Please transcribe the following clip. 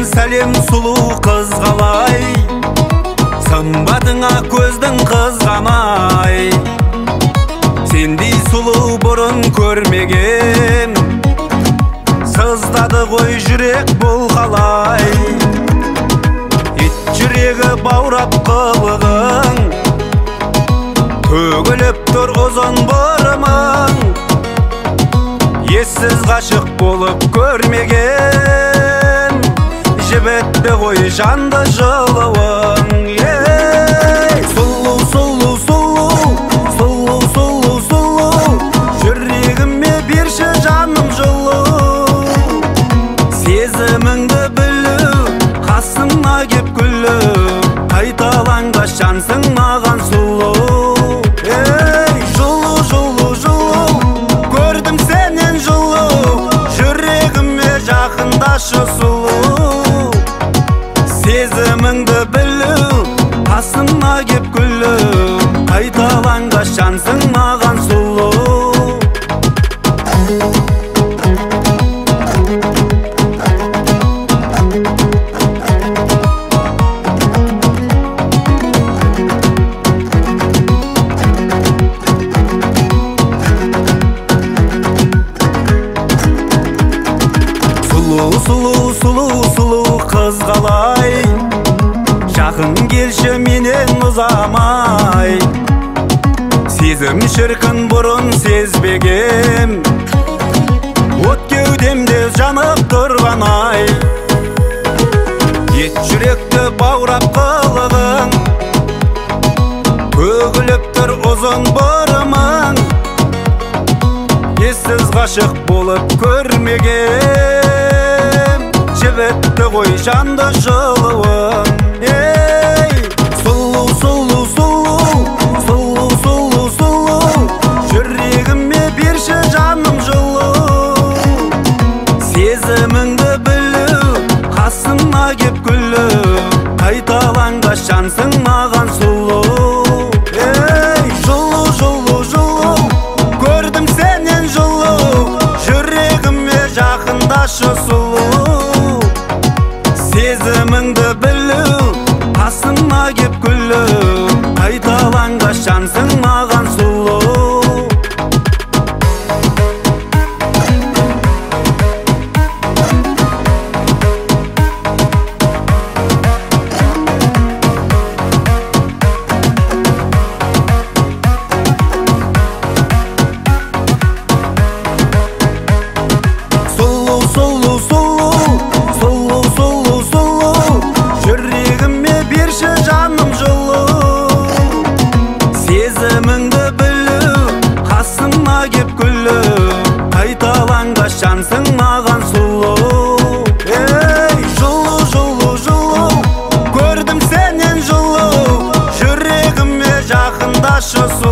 сәлем сұлу қыз қалай, сымбатыңа көздің қызғанай. Сендей сұлу бұрын көрмеген, сыздады ғой жүрек бұл қалай. Ит жүрегі баурап қылығың, төгіліп тұр ұзын бұрымың. Ессіз ғашық болып көрмеген, жібітті ғой жанды жылуың. Сұлу, сұлу, сұлу, сұлу, сұлу, сұлу, жүрегіме берші жаным жылу. Сезіміңді білу, қасыма кеп күлу, қайталанғаш жансың маған сұлу. Жылу, жылу, жылу, көрдім сенен жылу, жүрегіме жақындашы сұлу. Сезіміңді білу, қасыма кеп күлу, қайталанғаш жансың маған сұлу. Сұлу, сұлу, сұлу қыз қалай, жақын келші менен ұзамай. Сезім шіркін бұрын сезбегем, от кеудемде жанып тұрған ай. Ет жүректі баурап қылығың, төгіліп тұр ұзын бұрымың. Ессіз ғашық болып көрмеген, жібітті ғой жанды жылуың. Сұлу, сұлу, сұлу, сұлу, сұлу, сұлу, жүрегіме берші жаным жылу. Сезіміңді білу, қасыма кеп күлу, қайталанғаш жансың маған сұлу. Жылу, жылу, жылу, көрдім сенен жылу, жүрегіме жақындашы сұлу. Сезіміңді білу, қасыма кеп күлу, қайталанғаш жансың маған сұлу. Сұлу, сұлу, сұлу, сұлу, сұлу, жүрегіме берші жаным жылу. Сезіміңді білу, қасыма кеп күлу, қайталанғаш жансың маған сұлу. Жылу, жылу, жылу, көрдім сенен жылу, жүрегіме жақындашы сұлу.